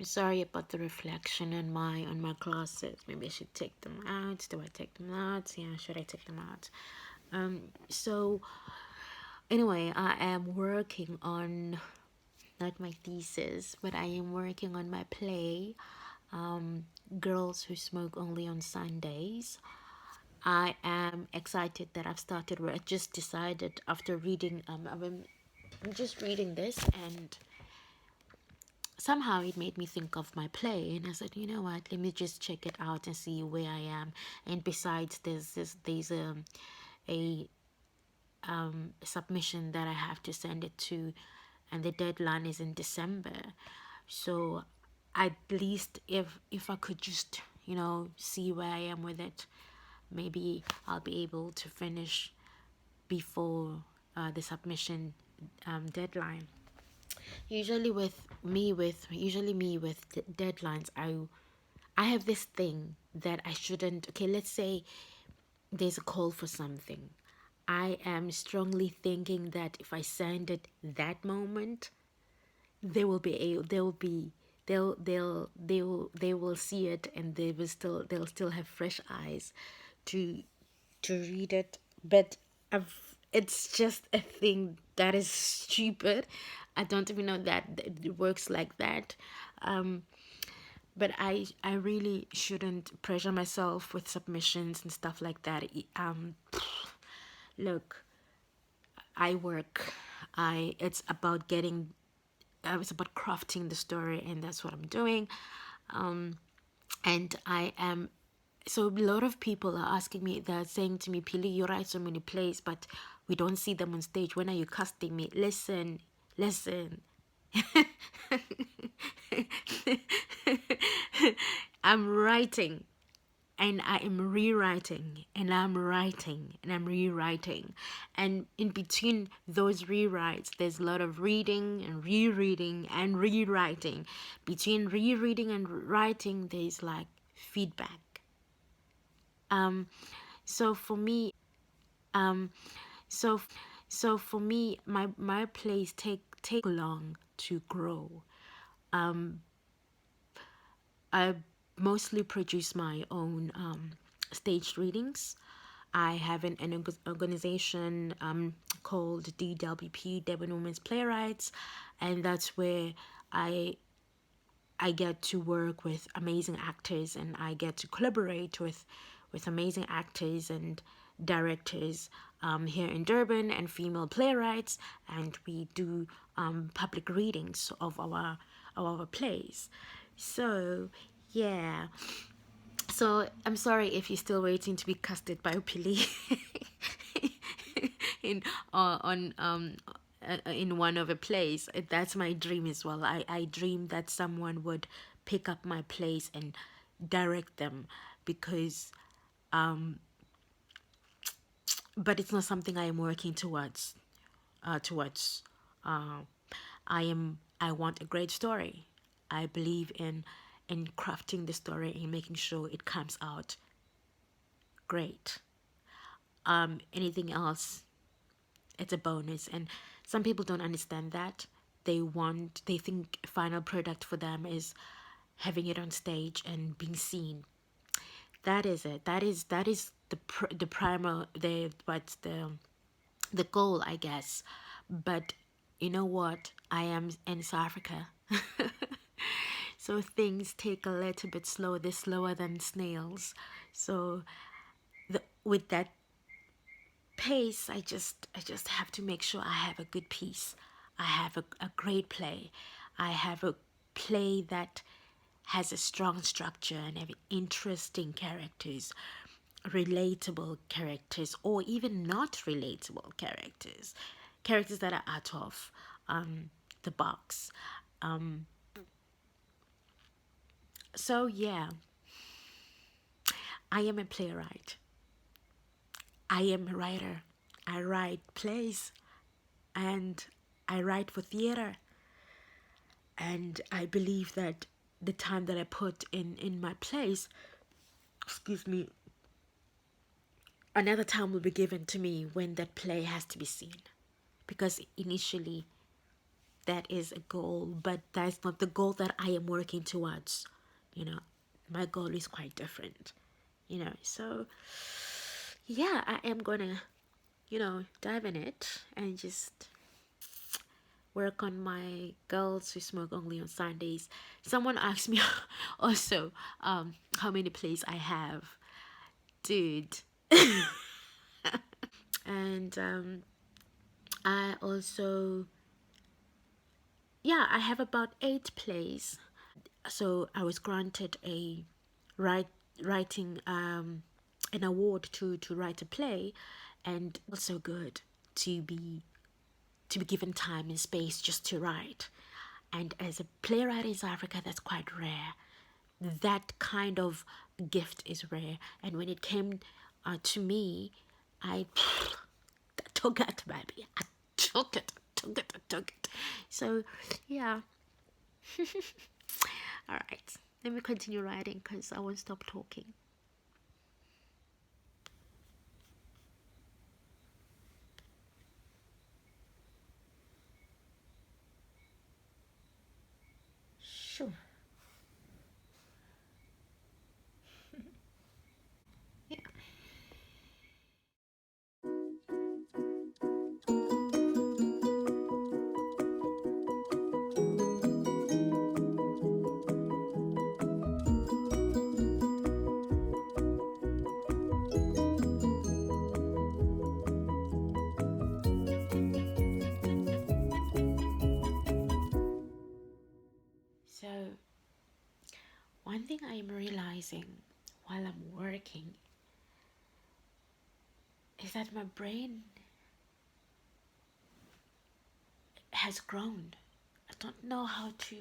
Sorry about the reflection on my glasses. Maybe I should take them out. Do I take them out? Yeah, should I take them out? So anyway, I am working on not my thesis, but I am working on my play, Girls Who Smoke Only on Sundays. I am excited that I've started. I just decided after reading. I'm just reading this, and somehow it made me think of my play, and I said, you know what? Let me just check it out and see where I am. And besides, there's a submission that I have to send it to, and the deadline is in December. So at least if I could just see where I am with it, maybe I'll be able to finish before the submission deadline. Usually me with deadlines, I have this thing that I shouldn't. Okay, let's say there's a call for something. I am strongly thinking that if I send it that moment, they will be able, they will see it, and they'll still have fresh eyes to read it. But it's just a thing that is stupid. I don't even know that it works like that. But I really shouldn't pressure myself with submissions and stuff like that. Look, I work. I It's about getting. It's about crafting the story, and that's what I'm doing. And I am. So a lot of people are asking me. They're saying to me, "Pili, you write so many plays, but we don't see them on stage. When are you casting me?" Listen, listen. I'm writing, and I am rewriting, and I'm writing, and I'm rewriting. And in between those rewrites, there's a lot of reading and rereading and rewriting. Between rereading and writing, there's like feedback. So for me, so for me, my plays take long to grow. I mostly produce my own staged readings. I have an organization called DWP, Devon Women's Playwrights, and that's where I I get to work with amazing actors, and I get to collaborate with amazing actors and directors here in Durban, and female playwrights, and we do public readings of our plays. So yeah, so I'm sorry if you're still waiting to be casted by Opili in on in one of the plays. That's my dream as well. I dream that someone would pick up my plays and direct them, because but it's not something I am working towards. Towards I want a great story. I believe in crafting the story and making sure it comes out great. Anything else, it's a bonus. And some people don't understand that. They think final product for them is having it on stage and being seen. That is it. That is the primal the what's the goal, I guess. But you know what? I am in South Africa. So things take a little bit slow. They're slower than snails. So with that pace, I just have to make sure I have a good piece. I have a great play. I have a play that has a strong structure and have interesting characters, relatable characters, or even not relatable characters, characters that are out of the box. So yeah, I am a playwright. I am a writer. I write plays, and I write for theater. And I believe that the time that I put in my plays, excuse me, another time will be given to me when that play has to be seen. Because initially, that is a goal, but that's not the goal that I am working towards. You know, my goal is quite different. So yeah, I am gonna, dive in it and just work on my girls who smoke only on Sundays. Someone asked me also how many plays I have. Dude. And I also, yeah, I have about 8 plays. So I was granted a writing an award to write a play, and also good to be given time and space just to write. And as a playwright in South Africa, that's quite rare. That kind of gift is rare. And when it came to me, I took it, baby. I took it, I took it. So, yeah. All right. Let me continue writing because I won't stop talking. Sure. Yeah. So, one thing I'm realizing while I'm working is that my brain has grown. I don't know how to,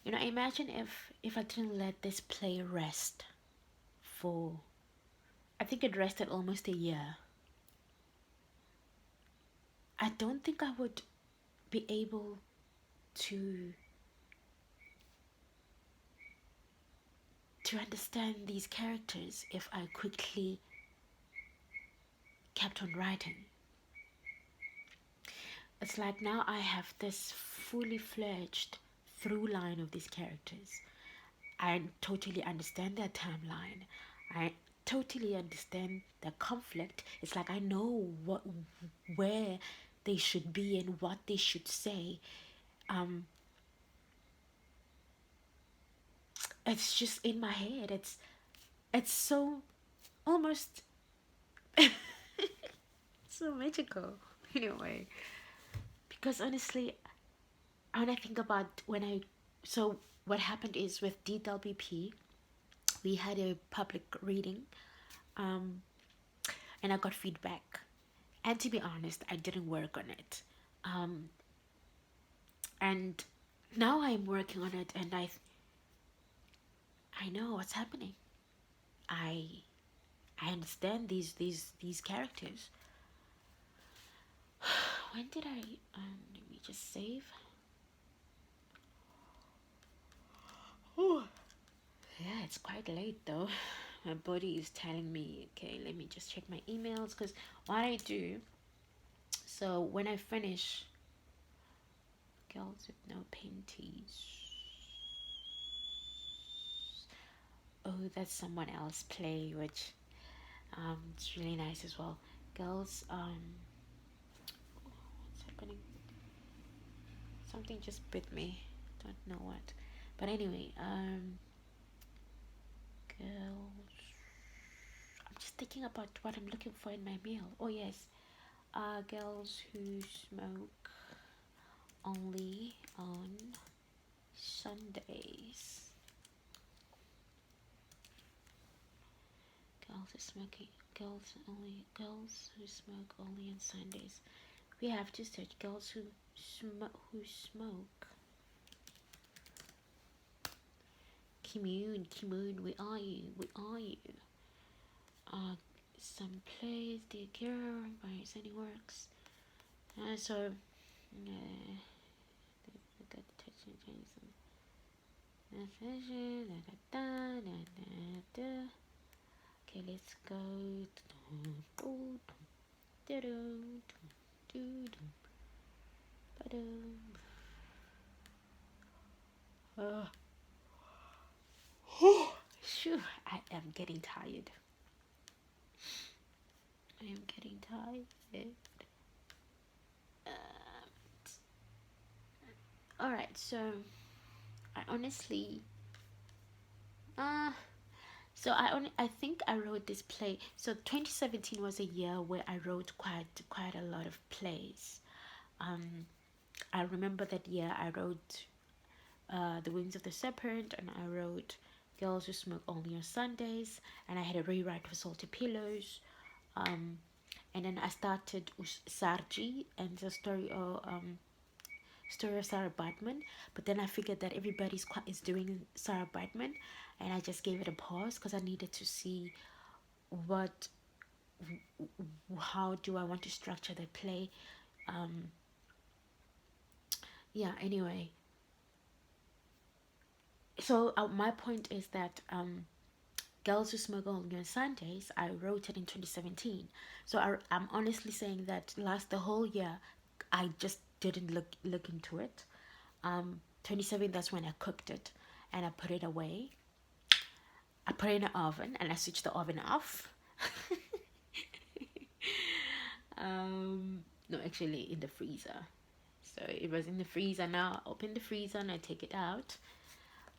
imagine if I didn't let this play rest for, I think it rested almost a year. I don't think I would be able to understand these characters if I quickly kept on writing. It's like now I have this fully fledged through line of these characters. I totally understand their timeline. I totally understand their conflict. It's like I know where they should be and what they should say. It's just in my head. It's so almost so magical in a way. Because honestly, when I think about so what happened is with DWP, we had a public reading, um, and I got feedback. And to be honest, I didn't work on it. Um, and now I'm working on it, and I know what's happening. I I understand these characters. When did I? Let me just save. Yeah, it's quite late though. My body is telling me, okay, let me just check my emails because what I do. So when I finish, girls with no panties. Oh, that's someone else play, which it's really nice as well. Girls, what's happening? Something just bit me. Don't know what, but anyway, girls. I'm just thinking about what I'm looking for in my meal. Oh yes, girls who smoke only on Sundays. Girls who smoke only on Sundays. We have to search girls who smoke. Kimoon, where are you? Where are you? Some plays, dear girl, by Sunny Works. So, got touching Jason. Okay, let's go. Phew, I am getting tired. I am getting tired. All right, so I honestly, uh, I think I wrote this play. So 2017 was a year where I wrote quite a lot of plays. I remember that year I wrote The Wings of the Serpent, and I wrote Girls Who Smoke Only on Sundays, and I had a rewrite for Salty Pillows. And then I started Sarji and the story of Sarah Batman. But then I figured that is doing Sarah Batman, and I just gave it a pause because I needed to see what how do I want to structure the play. Yeah. Anyway, so my point is that Girls Who Smoke Only on Sundays, I wrote it in 2017. So I'm honestly saying that the whole year, I just didn't look into it. 27, that's when I cooked it, and I put it away. I put it in the oven, and I switched the oven off. No, actually in the freezer. So it was in the freezer. Now I open the freezer and I take it out.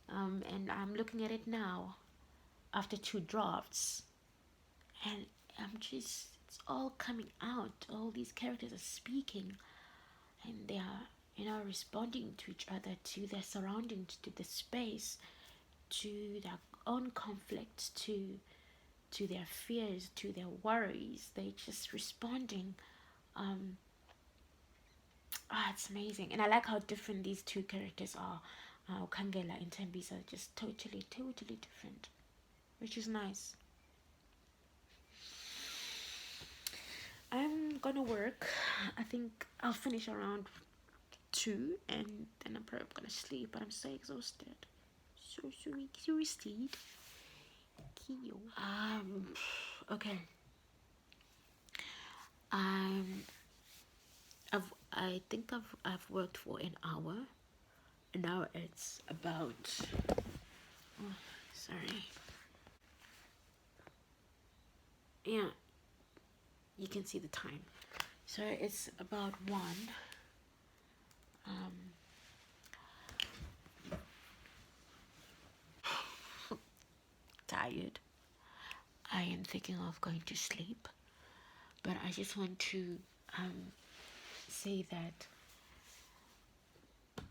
And I'm looking at it now after two drafts, and it's all coming out. All these characters are speaking, and they are, responding to each other, to their surroundings, to the space, to their own conflicts, to their fears, to their worries. They're just responding. It's amazing, and I like how different these two characters are. Kangela and Tembisa are just totally different, which is nice. I'm gonna work. I think I'll finish around 2, and then I'm probably gonna sleep. But I'm so exhausted, so exhausted. Okay. Um, I think I've worked for an hour. Now it's about. Oh, sorry. Yeah, you can see the time. So it's about 1. Tired. I am thinking of going to sleep, but I just want to say that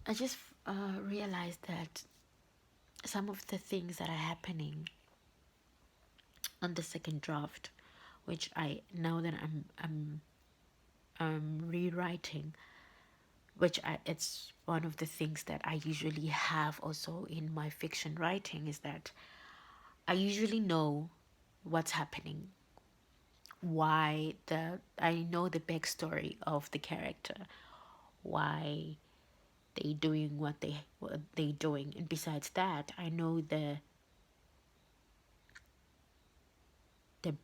I just realized that some of the things that are happening on the second draft, which I now that I'm rewriting, it's one of the things that I usually have also in my fiction writing, is that I usually know what's happening, why I know the backstory of the character, why they doing what they doing, and besides that, I know the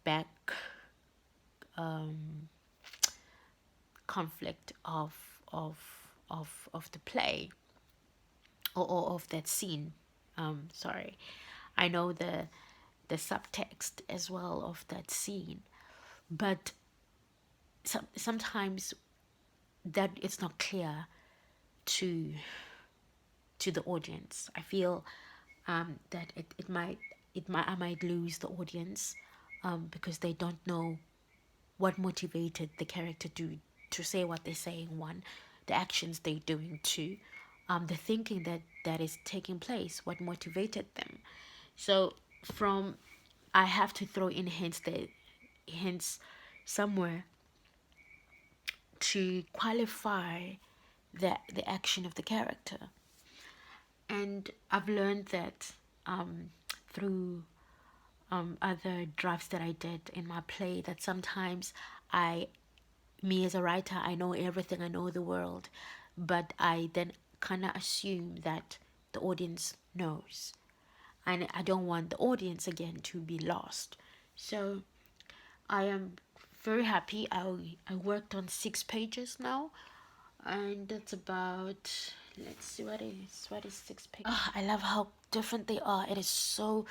back conflict of the play, or of that scene. Sorry, I know the subtext as well of that scene, but sometimes that it's not clear to the audience. I feel that I might lose the audience because they don't know what motivated the character to say what they're saying, one, the actions they're doing, two, the thinking that is taking place, what motivated them. So from I have to throw in hints somewhere to qualify the action of the character. And I've learned that through other drafts that I did in my play, that sometimes me as a writer, I know everything, I know the world, but I then kind of assume that the audience knows, and I don't want the audience again to be lost. So I am very happy. I worked on 6 pages now, and that's about, let's see, what is 6 pages. Oh, I love how different they are. It is so,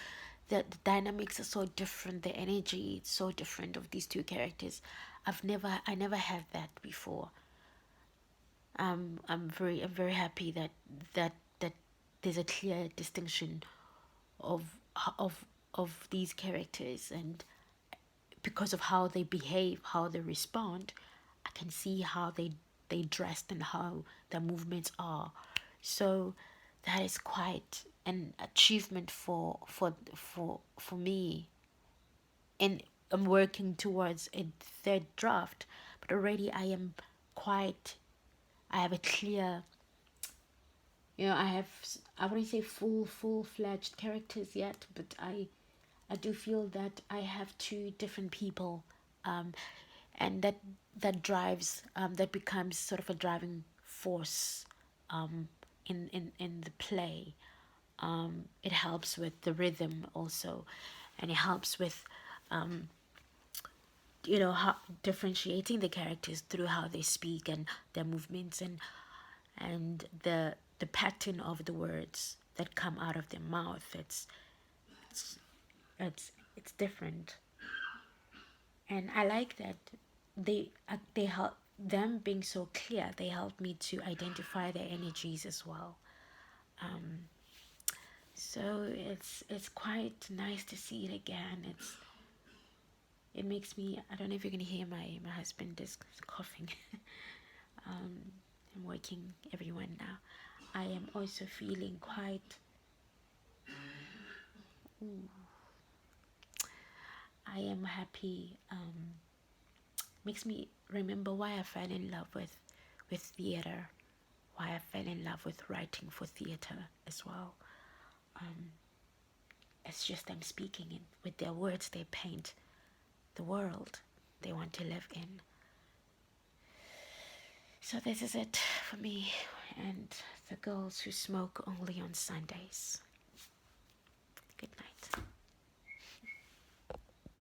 the dynamics are so different, the energy is so different of these two characters. I never had that before. I'm very happy that there's a clear distinction of of of these characters, and because of how they behave, how they respond, I can see how they dressed and how their movements are. So that is quite an achievement for me. And I'm working towards a third draft, but already quite I have a clear, I wouldn't say full-fledged characters yet, but I do feel that I have two different people, um, and that becomes sort of a driving force, in the play. It helps with the rhythm also, and it helps with, how differentiating the characters through how they speak and their movements, and the pattern of the words that come out of their mouth. It's different, and I like that they help them being so clear. They help me to identify their energies as well. So it's quite nice to see it again. It makes me, I don't know if you can hear my husband is coughing. I'm waking everyone now. I am also feeling quite, I am happy. Makes me remember why I fell in love with theater, why I fell in love with writing for theater as well. It's just them speaking in, with their words, they paint the world they want to live in. So this is it for me and the girls who smoke only on Sundays. Good night.